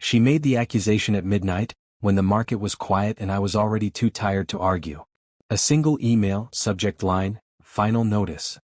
She made the accusation at midnight, when the market was quiet and I was already too tired to argue. A single email, subject line, final notice.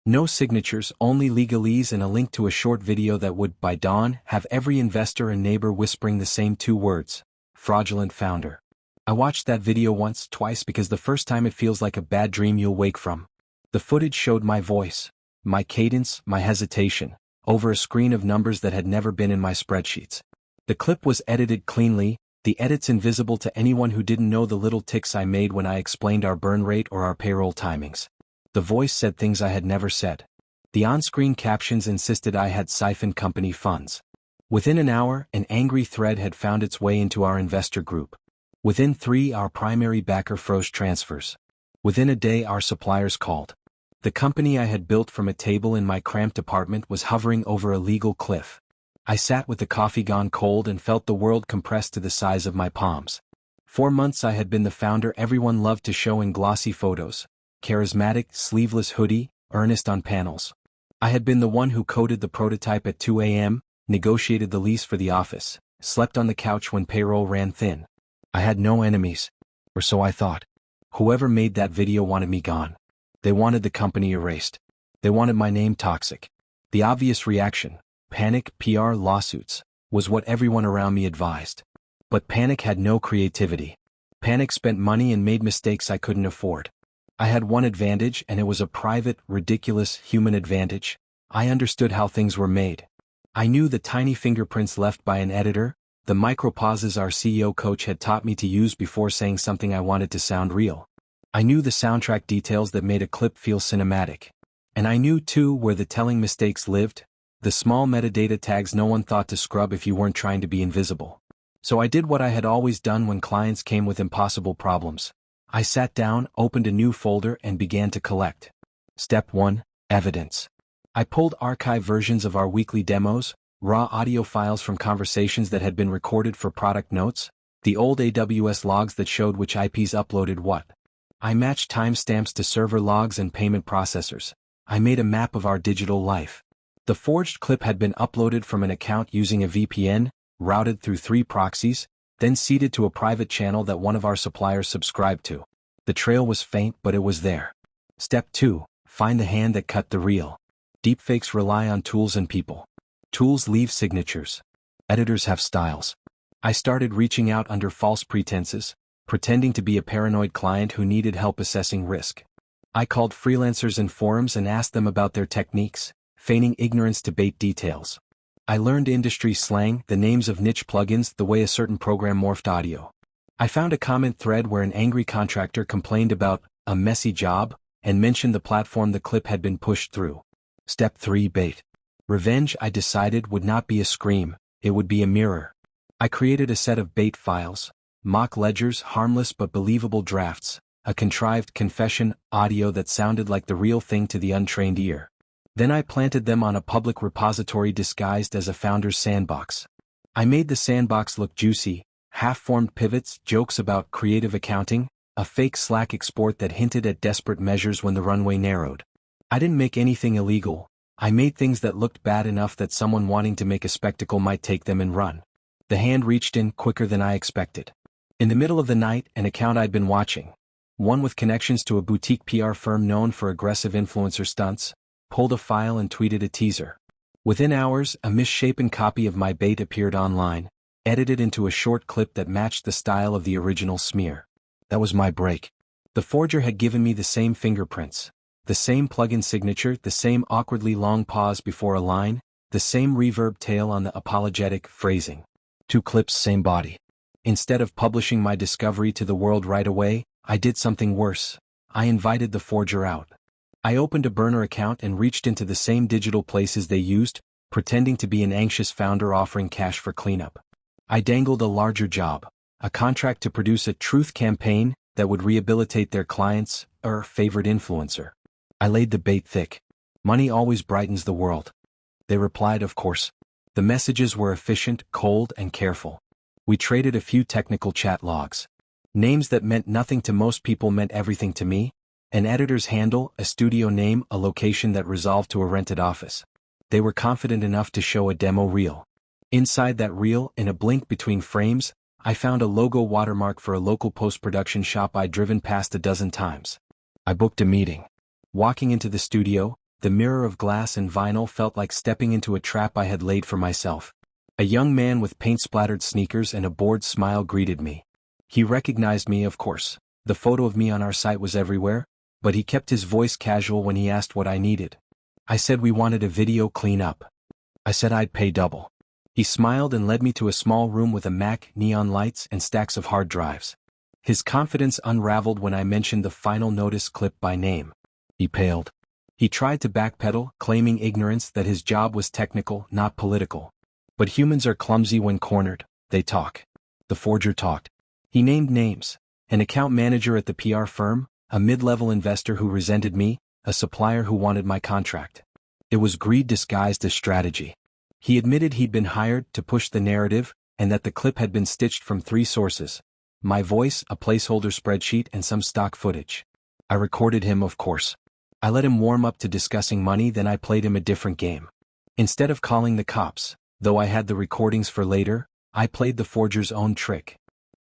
No signatures, only legalese and a link to a short video that would, by dawn, have every investor and neighbor whispering the same two words: fraudulent founder. I watched that video once, twice, because the first time it feels like a bad dream you'll wake from. The footage showed my voice, my cadence, my hesitation, over a screen of numbers that had never been in my spreadsheets. The clip was edited cleanly, the edits invisible to anyone who didn't know the little ticks I made when I explained our burn rate or our payroll timings. The voice said things I had never said. The on-screen captions insisted I had siphoned company funds. Within an hour, an angry thread had found its way into our investor group. Within 3, our primary backer froze transfers. Within a day, our suppliers called. The company I had built from a table in my cramped apartment was hovering over a legal cliff. I sat with the coffee gone cold and felt the world compressed to the size of my palms. 4 months I had been the founder everyone loved to show in glossy photos. Charismatic, sleeveless hoodie, earnest on panels. I had been the one who coded the prototype at 2 a.m., negotiated the lease for the office, slept on the couch when payroll ran thin. I had no enemies. Or so I thought. Whoever made that video wanted me gone. They wanted the company erased. They wanted my name toxic. The obvious reaction, panic, PR, lawsuits, was what everyone around me advised. But panic had no creativity. Panic spent money and made mistakes I couldn't afford. I had one advantage, and it was a private, ridiculous, human advantage. I understood how things were made. I knew the tiny fingerprints left by an editor, the micropauses our CEO coach had taught me to use before saying something I wanted to sound real. I knew the soundtrack details that made a clip feel cinematic. And I knew, too, where the telling mistakes lived, the small metadata tags no one thought to scrub if you weren't trying to be invisible. So I did what I had always done when clients came with impossible problems. I sat down, opened a new folder, and began to collect. Step 1. Evidence. I pulled archive versions of our weekly demos, raw audio files from conversations that had been recorded for product notes, the old AWS logs that showed which IPs uploaded what. I matched timestamps to server logs and payment processors. I made a map of our digital life. The forged clip had been uploaded from an account using a VPN, routed through 3 proxies, then seeded to a private channel that one of our suppliers subscribed to. The trail was faint, but it was there. Step 2. Find the hand that cut the reel. Deepfakes rely on tools and people. Tools leave signatures. Editors have styles. I started reaching out under false pretenses, pretending to be a paranoid client who needed help assessing risk. I called freelancers and forums and asked them about their techniques, feigning ignorance to bait details. I learned industry slang, the names of niche plugins, the way a certain program morphed audio. I found a comment thread where an angry contractor complained about a messy job and mentioned the platform the clip had been pushed through. Step 3. Bait. Revenge, I decided, would not be a scream, it would be a mirror. I created a set of bait files, mock ledgers, harmless but believable drafts, a contrived confession audio that sounded like the real thing to the untrained ear. Then I planted them on a public repository disguised as a founder's sandbox. I made the sandbox look juicy, half-formed pivots, jokes about creative accounting, a fake Slack export that hinted at desperate measures when the runway narrowed. I didn't make anything illegal. I made things that looked bad enough that someone wanting to make a spectacle might take them and run. The hand reached in quicker than I expected. In the middle of the night, an account I'd been watching, one with connections to a boutique PR firm known for aggressive influencer stunts, pulled a file and tweeted a teaser. Within hours, a misshapen copy of my bait appeared online, edited into a short clip that matched the style of the original smear. That was my break. The forger had given me the same fingerprints, the same plugin signature, the same awkwardly long pause before a line, the same reverb tail on the apologetic phrasing. 2 clips, same body. Instead of publishing my discovery to the world right away, I did something worse. I invited the forger out. I opened a burner account and reached into the same digital places they used, pretending to be an anxious founder offering cash for cleanup. I dangled a larger job, a contract to produce a truth campaign that would rehabilitate their clients, or favorite influencer. I laid the bait thick. Money always brightens the world. They replied, of course. The messages were efficient, cold, and careful. We traded a few technical chat logs. Names that meant nothing to most people meant everything to me. An editor's handle, a studio name, a location that resolved to a rented office. They were confident enough to show a demo reel. Inside that reel, in a blink between frames, I found a logo watermark for a local post-production shop I'd driven past a dozen times. I booked a meeting. Walking into the studio, the mirror of glass and vinyl felt like stepping into a trap I had laid for myself. A young man with paint-splattered sneakers and a bored smile greeted me. He recognized me, of course. The photo of me on our site was everywhere, but he kept his voice casual when he asked what I needed. I said we wanted a video cleanup. I said I'd pay double. He smiled and led me to a small room with a Mac, neon lights, and stacks of hard drives. His confidence unraveled when I mentioned the final notice clip by name. He paled. He tried to backpedal, claiming ignorance that his job was technical, not political. But humans are clumsy when cornered. They talk. The forger talked. He named names. An account manager at the PR firm, a mid-level investor who resented me, a supplier who wanted my contract. It was greed disguised as strategy. He admitted he'd been hired to push the narrative, and that the clip had been stitched from 3 sources. My voice, a placeholder spreadsheet, and some stock footage. I recorded him, of course. I let him warm up to discussing money, then I played him a different game. Instead of calling the cops, though I had the recordings for later, I played the forger's own trick.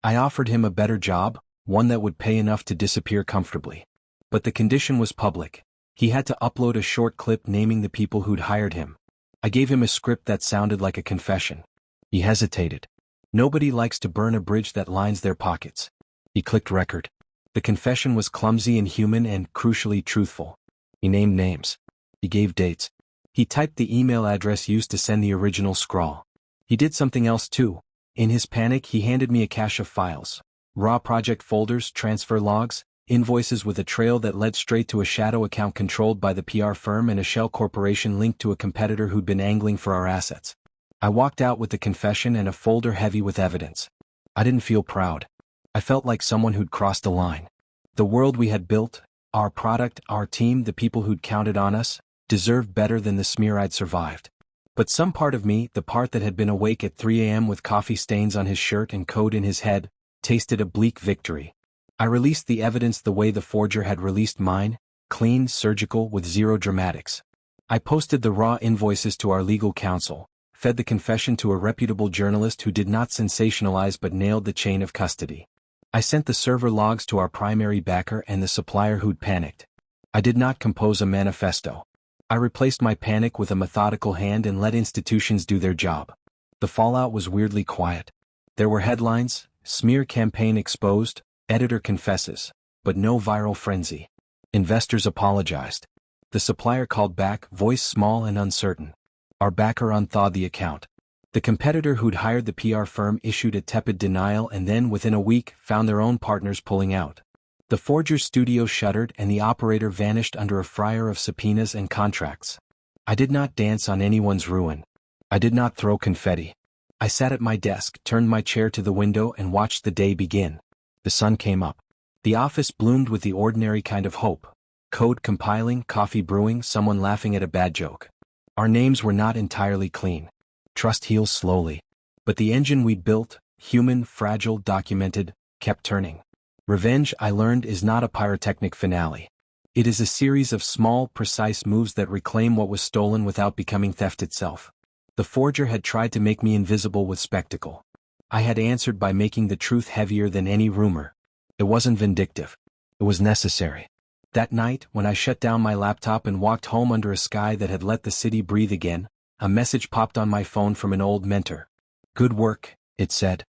I offered him a better job, one that would pay enough to disappear comfortably. But the condition was public. He had to upload a short clip naming the people who'd hired him. I gave him a script that sounded like a confession. He hesitated. Nobody likes to burn a bridge that lines their pockets. He clicked record. The confession was clumsy and human and, crucially, truthful. He named names. He gave dates. He typed the email address used to send the original scrawl. He did something else too. In his panic, he handed me a cache of files. Raw project folders, transfer logs, invoices with a trail that led straight to a shadow account controlled by the PR firm and a shell corporation linked to a competitor who'd been angling for our assets. I walked out with the confession and a folder heavy with evidence. I didn't feel proud. I felt like someone who'd crossed a line. The world we had built, our product, our team, the people who'd counted on us, deserved better than the smear I'd survived. But some part of me, the part that had been awake at 3 a.m. with coffee stains on his shirt and code in his head, tasted a bleak victory. I released the evidence the way the forger had released mine, clean, surgical, with zero dramatics. I posted the raw invoices to our legal counsel, fed the confession to a reputable journalist who did not sensationalize but nailed the chain of custody. I sent the server logs to our primary backer and the supplier who'd panicked. I did not compose a manifesto. I replaced my panic with a methodical hand and let institutions do their job. The fallout was weirdly quiet. There were headlines, smear campaign exposed, editor confesses, but no viral frenzy. Investors apologized. The supplier called back, voice small and uncertain. Our backer unthawed the account. The competitor who'd hired the PR firm issued a tepid denial and then, within a week, found their own partners pulling out. The forger's studio shuttered and the operator vanished under a fryer of subpoenas and contracts. I did not dance on anyone's ruin. I did not throw confetti. I sat at my desk, turned my chair to the window and watched the day begin. The sun came up. The office bloomed with the ordinary kind of hope. Code compiling, coffee brewing, someone laughing at a bad joke. Our names were not entirely clean. Trust heals slowly. But the engine we'd built, human, fragile, documented, kept turning. Revenge, I learned, is not a pyrotechnic finale. It is a series of small, precise moves that reclaim what was stolen without becoming theft itself. The forger had tried to make me invisible with spectacle. I had answered by making the truth heavier than any rumor. It wasn't vindictive. It was necessary. That night, when I shut down my laptop and walked home under a sky that had let the city breathe again, a message popped on my phone from an old mentor. Good work, it said.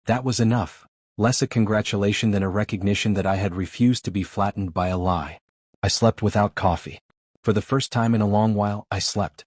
That was enough. Less a congratulation than a recognition that I had refused to be flattened by a lie. I slept without coffee. For the first time in a long while, I slept.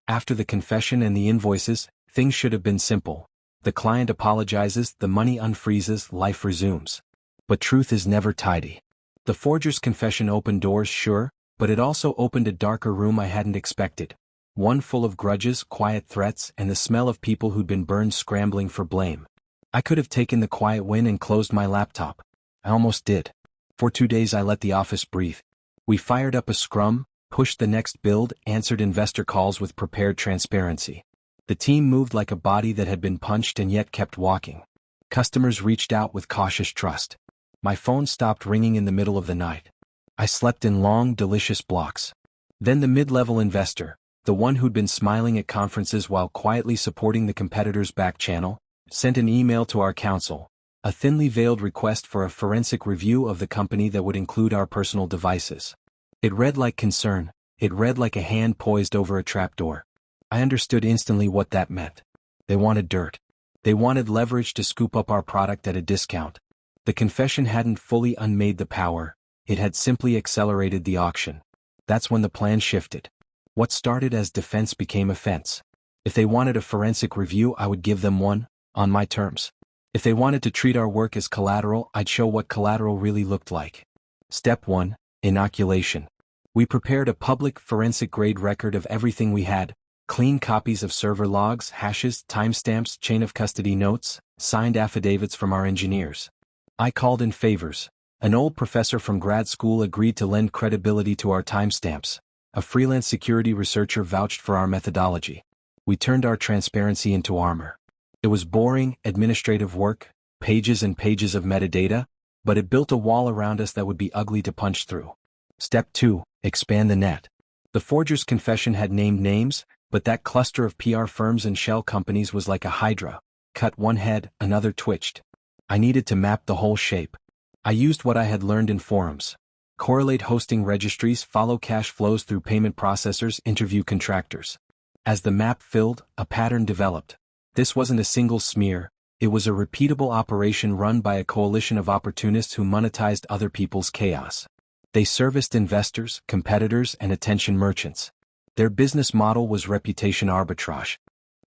After the confession and the invoices, things should have been simple. The client apologizes, the money unfreezes, life resumes. But truth is never tidy. The forger's confession opened doors, sure, but it also opened a darker room I hadn't expected. One full of grudges, quiet threats, and the smell of people who'd been burned scrambling for blame. I could have taken the quiet win and closed my laptop. I almost did. For 2 days I let the office breathe. We fired up a scrum, pushed the next build, answered investor calls with prepared transparency. The team moved like a body that had been punched and yet kept walking. Customers reached out with cautious trust. My phone stopped ringing in the middle of the night. I slept in long, delicious blocks. Then the mid-level investor, the one who'd been smiling at conferences while quietly supporting the competitor's back channel, sent an email to our counsel, a thinly veiled request for a forensic review of the company that would include our personal devices. It read like concern, it read like a hand poised over a trapdoor. I understood instantly what that meant. They wanted dirt. They wanted leverage to scoop up our product at a discount. The confession hadn't fully unmade the power, it had simply accelerated the auction. That's when the plan shifted. What started as defense became offense. If they wanted a forensic review, I would give them one, on my terms. If they wanted to treat our work as collateral, I'd show what collateral really looked like. Step 1. Inoculation. We prepared a public forensic-grade record of everything we had, clean copies of server logs, hashes, timestamps, chain of custody notes, signed affidavits from our engineers. I called in favors. An old professor from grad school agreed to lend credibility to our timestamps. A freelance security researcher vouched for our methodology. We turned our transparency into armor. It was boring, administrative work, pages and pages of metadata, but it built a wall around us that would be ugly to punch through. Step 2. Expand the net. The forger's confession had named names, but that cluster of PR firms and shell companies was like a hydra. Cut one head, another twitched. I needed to map the whole shape. I used what I had learned in forums. Correlate hosting registries, follow cash flows through payment processors, interview contractors. As the map filled, a pattern developed. This wasn't a single smear, it was a repeatable operation run by a coalition of opportunists who monetized other people's chaos. They serviced investors, competitors, and attention merchants. Their business model was reputation arbitrage.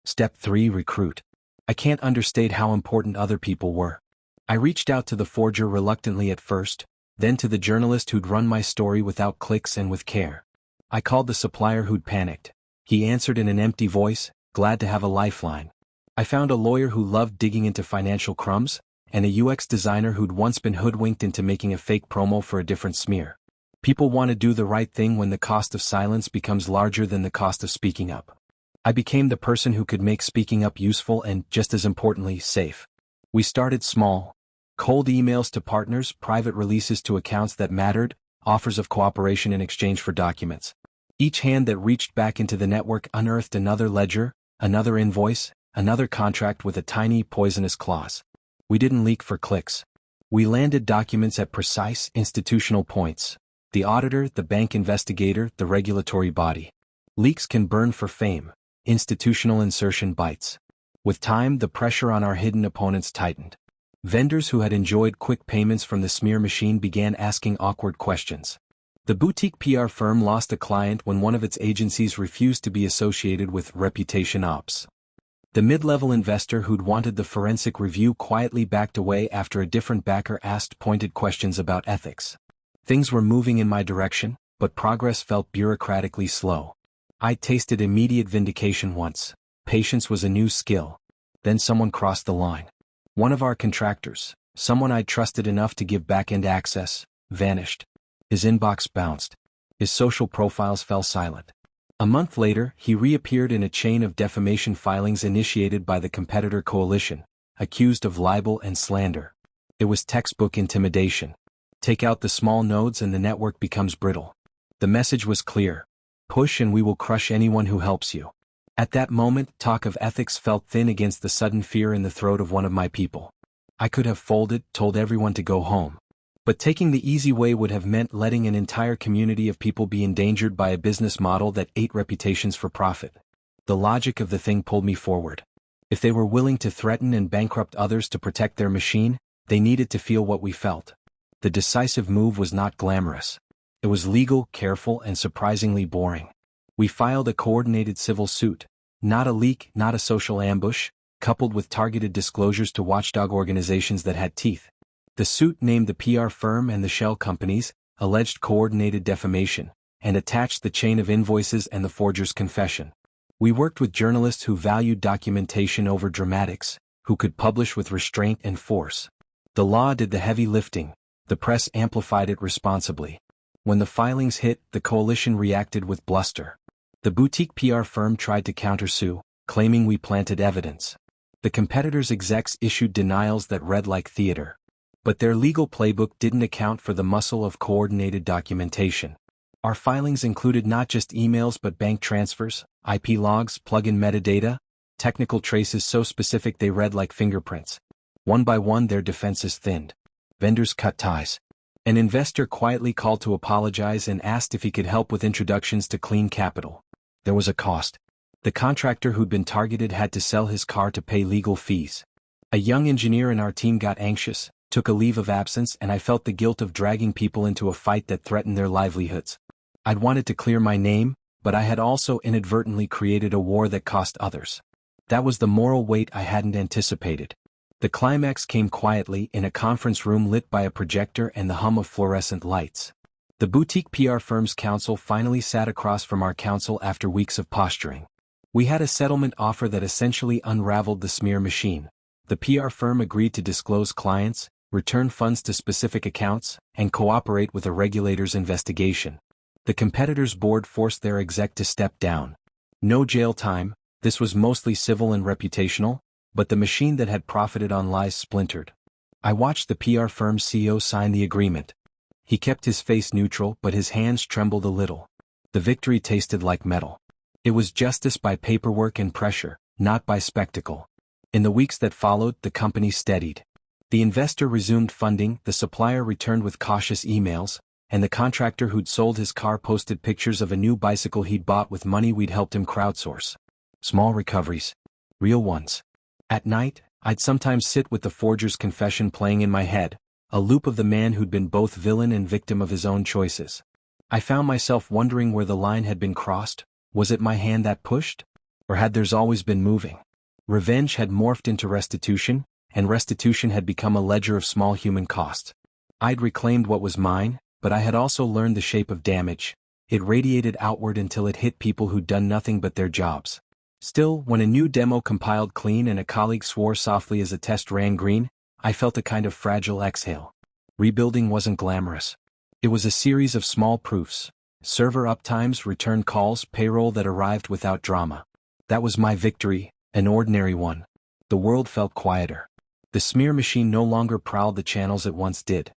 Step 3. Recruit. I can't understate how important other people were. I reached out to the forger reluctantly at first, then to the journalist who'd run my story without clicks and with care. I called the supplier who'd panicked. He answered in an empty voice, glad to have a lifeline. I found a lawyer who loved digging into financial crumbs, and a UX designer who'd once been hoodwinked into making a fake promo for a different smear. People want to do the right thing when the cost of silence becomes larger than the cost of speaking up. I became the person who could make speaking up useful and, just as importantly, safe. We started small. Cold emails to partners, private releases to accounts that mattered, offers of cooperation in exchange for documents. Each hand that reached back into the network unearthed another ledger, another invoice, another contract with a tiny, poisonous clause. We didn't leak for clicks. We landed documents at precise, institutional points. The auditor, the bank investigator, the regulatory body. Leaks can burn for fame. Institutional insertion bites. With time, the pressure on our hidden opponents tightened. Vendors who had enjoyed quick payments from the smear machine began asking awkward questions. The boutique PR firm lost a client when one of its agencies refused to be associated with reputation ops. The mid-level investor who'd wanted the forensic review quietly backed away after a different backer asked pointed questions about ethics. Things were moving in my direction, but progress felt bureaucratically slow. I tasted immediate vindication once. Patience was a new skill. Then someone crossed the line. One of our contractors, someone I'd trusted enough to give back-end access, vanished. His inbox bounced. His social profiles fell silent. A month later, he reappeared in a chain of defamation filings initiated by the competitor coalition, accused of libel and slander. It was textbook intimidation. Take out the small nodes and the network becomes brittle. The message was clear. Push and we will crush anyone who helps you. At that moment, talk of ethics felt thin against the sudden fear in the throat of one of my people. I could have folded, told everyone to go home. But taking the easy way would have meant letting an entire community of people be endangered by a business model that ate reputations for profit. The logic of the thing pulled me forward. If they were willing to threaten and bankrupt others to protect their machine, they needed to feel what we felt. The decisive move was not glamorous. It was legal, careful, and surprisingly boring. We filed a coordinated civil suit. Not a leak, not a social ambush, coupled with targeted disclosures to watchdog organizations that had teeth. The suit named the PR firm and the shell companies, alleged coordinated defamation, and attached the chain of invoices and the forger's confession. We worked with journalists who valued documentation over dramatics, who could publish with restraint and force. The law did the heavy lifting, the press amplified it responsibly. When the filings hit, the coalition reacted with bluster. The boutique PR firm tried to countersue, claiming we planted evidence. The competitor's execs issued denials that read like theater. But their legal playbook didn't account for the muscle of coordinated documentation. Our filings included not just emails but bank transfers, IP logs, plug-in metadata, technical traces so specific they read like fingerprints. One by one their defenses thinned. Vendors cut ties. An investor quietly called to apologize and asked if he could help with introductions to clean capital. There was a cost. The contractor who'd been targeted had to sell his car to pay legal fees. A young engineer in our team got anxious, took a leave of absence, and I felt the guilt of dragging people into a fight that threatened their livelihoods. I'd wanted to clear my name, but I had also inadvertently created a war that cost others. That was the moral weight I hadn't anticipated. The climax came quietly in a conference room lit by a projector and the hum of fluorescent lights. The boutique PR firm's counsel finally sat across from our counsel after weeks of posturing. We had a settlement offer that essentially unraveled the smear machine. The PR firm agreed to disclose clients, return funds to specific accounts, and cooperate with a regulator's investigation. The competitor's board forced their exec to step down. No jail time, this was mostly civil and reputational, but the machine that had profited on lies splintered. I watched the PR firm's CEO sign the agreement. He kept his face neutral, but his hands trembled a little. The victory tasted like metal. It was justice by paperwork and pressure, not by spectacle. In the weeks that followed, the company steadied. The investor resumed funding, the supplier returned with cautious emails, and the contractor who'd sold his car posted pictures of a new bicycle he'd bought with money we'd helped him crowdsource. Small recoveries. Real ones. At night, I'd sometimes sit with the forger's confession playing in my head, a loop of the man who'd been both villain and victim of his own choices. I found myself wondering where the line had been crossed. Was it my hand that pushed? Or had theirs always been moving? Revenge had morphed into restitution, and restitution had become a ledger of small human costs. I'd reclaimed what was mine, but I had also learned the shape of damage. It radiated outward until it hit people who'd done nothing but their jobs. Still, when a new demo compiled clean and a colleague swore softly as a test ran green, I felt a kind of fragile exhale. Rebuilding wasn't glamorous. It was a series of small proofs. Server uptimes, return calls, payroll that arrived without drama. That was my victory, an ordinary one. The world felt quieter. The smear machine no longer prowled the channels it once did.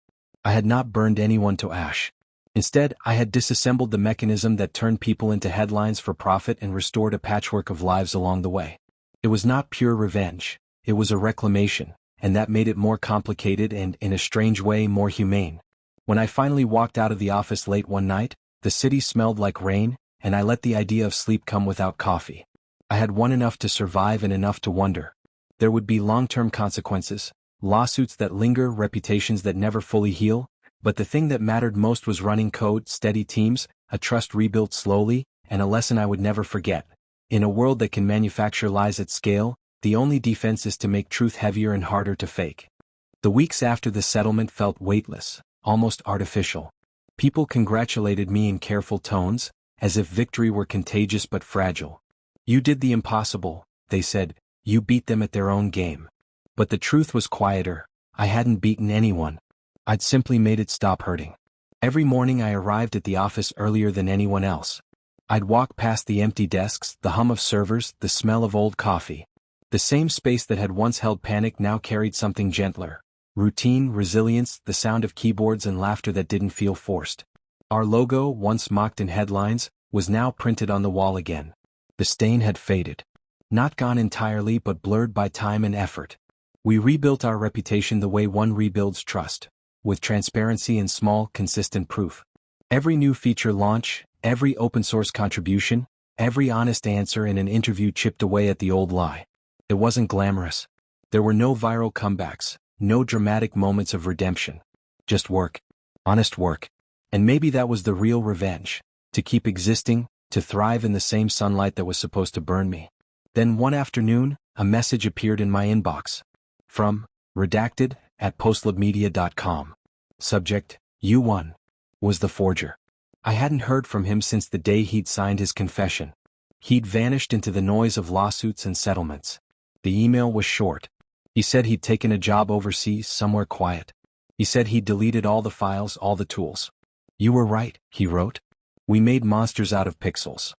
I had not burned anyone to ash. Instead, I had disassembled the mechanism that turned people into headlines for profit and restored a patchwork of lives along the way. It was not pure revenge, it was a reclamation, and that made it more complicated and, in a strange way, more humane. When I finally walked out of the office late one night, the city smelled like rain, and I let the idea of sleep come without coffee. I had won enough to survive and enough to wonder. There would be long-term consequences, lawsuits that linger, reputations that never fully heal, but the thing that mattered most was running code, steady teams, a trust rebuilt slowly, and a lesson I would never forget. In a world that can manufacture lies at scale, the only defense is to make truth heavier and harder to fake. The weeks after the settlement felt weightless, almost artificial. People congratulated me in careful tones, as if victory were contagious but fragile. You did the impossible, they said, you beat them at their own game. But the truth was quieter, I hadn't beaten anyone. I'd simply made it stop hurting. Every morning I arrived at the office earlier than anyone else. I'd walk past the empty desks, the hum of servers, the smell of old coffee. The same space that had once held panic now carried something gentler. Routine, resilience, the sound of keyboards and laughter that didn't feel forced. Our logo, once mocked in headlines, was now printed on the wall again. The stain had faded. Not gone entirely but blurred by time and effort. We rebuilt our reputation the way one rebuilds trust. With transparency and small, consistent proof. Every new feature launch, every open-source contribution, every honest answer in an interview chipped away at the old lie. It wasn't glamorous. There were no viral comebacks, no dramatic moments of redemption. Just work. Honest work. And maybe that was the real revenge. To keep existing, to thrive in the same sunlight that was supposed to burn me. Then one afternoon, a message appeared in my inbox. From, redacted, @postlabmedia.com. Subject, You won. Was the forger. I hadn't heard from him since the day he'd signed his confession. He'd vanished into the noise of lawsuits and settlements. The email was short. He said he'd taken a job overseas, somewhere quiet. He said he'd deleted all the files, all the tools. You were right, he wrote. We made monsters out of pixels.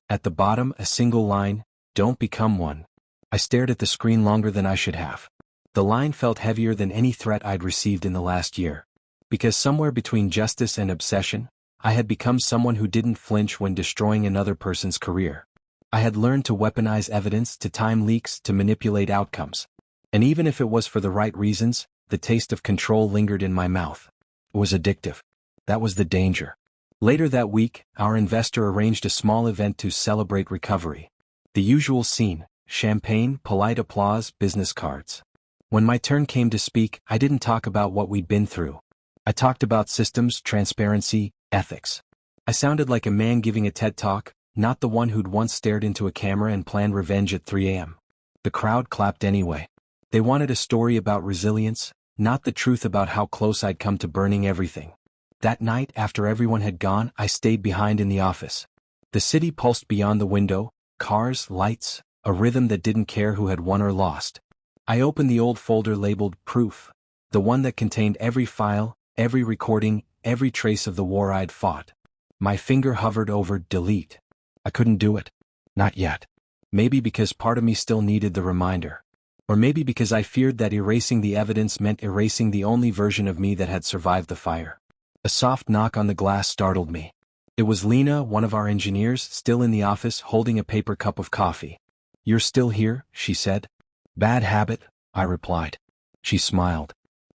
At the bottom, a single line, don't become one. I stared at the screen longer than I should have. The line felt heavier than any threat I'd received in the last year. Because somewhere between justice and obsession, I had become someone who didn't flinch when destroying another person's career. I had learned to weaponize evidence, to time leaks, to manipulate outcomes. And even if it was for the right reasons, the taste of control lingered in my mouth. It was addictive. That was the danger. Later that week, our investor arranged a small event to celebrate recovery. The usual scene: champagne, polite applause, business cards. When my turn came to speak, I didn't talk about what we'd been through. I talked about systems, transparency, ethics. I sounded like a man giving a TED talk, not the one who'd once stared into a camera and planned revenge at 3 a.m. The crowd clapped anyway. They wanted a story about resilience, not the truth about how close I'd come to burning everything. That night, after everyone had gone, I stayed behind in the office. The city pulsed beyond the window, cars, lights, a rhythm that didn't care who had won or lost. I opened the old folder labeled Proof, the one that contained every file, every recording, every trace of the war I'd fought. My finger hovered over Delete. I couldn't do it. Not yet. Maybe because part of me still needed the reminder. Or maybe because I feared that erasing the evidence meant erasing the only version of me that had survived the fire. A soft knock on the glass startled me. It was Lena, one of our engineers, still in the office holding a paper cup of coffee. "You're still here," she said. "Bad habit," I replied. She smiled.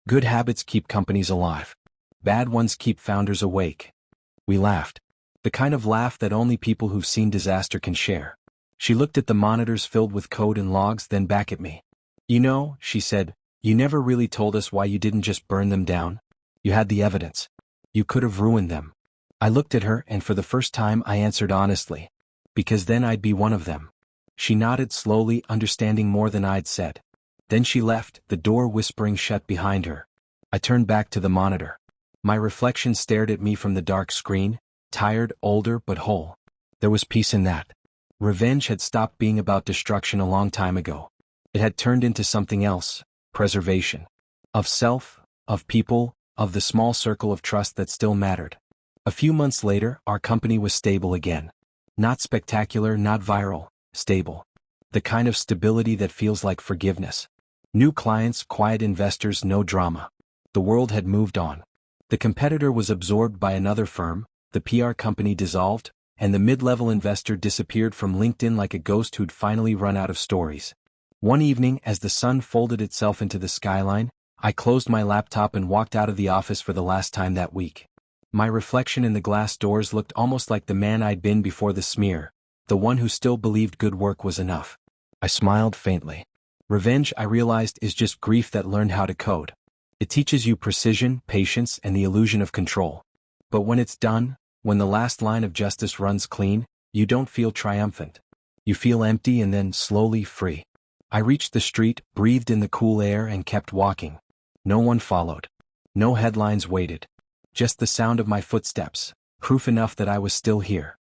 "Good habits keep companies alive. Bad ones keep founders awake." We laughed. The kind of laugh that only people who've seen disaster can share. She looked at the monitors filled with code and logs, then back at me. "You know," she said, "you never really told us why you didn't just burn them down. You had the evidence. You could have ruined them." I looked at her, and for the first time I answered honestly. "Because then I'd be one of them." She nodded slowly, understanding more than I'd said. Then she left, the door whispering shut behind her. I turned back to the monitor. My reflection stared at me from the dark screen, tired, older, but whole. There was peace in that. Revenge had stopped being about destruction a long time ago. It had turned into something else: preservation. Of self, of people, of the small circle of trust that still mattered. A few months later, our company was stable again. Not spectacular, not viral, stable. The kind of stability that feels like forgiveness. New clients, quiet investors, no drama. The world had moved on. The competitor was absorbed by another firm, the PR company dissolved, and the mid-level investor disappeared from LinkedIn like a ghost who'd finally run out of stories. One evening, as the sun folded itself into the skyline, I closed my laptop and walked out of the office for the last time that week. My reflection in the glass doors looked almost like the man I'd been before the smear, the one who still believed good work was enough. I smiled faintly. Revenge, I realized, is just grief that learned how to code. It teaches you precision, patience, and the illusion of control. But when it's done, when the last line of justice runs clean, you don't feel triumphant. You feel empty and then slowly free. I reached the street, breathed in the cool air, and kept walking. No one followed. No headlines waited. Just the sound of my footsteps, proof enough that I was still here.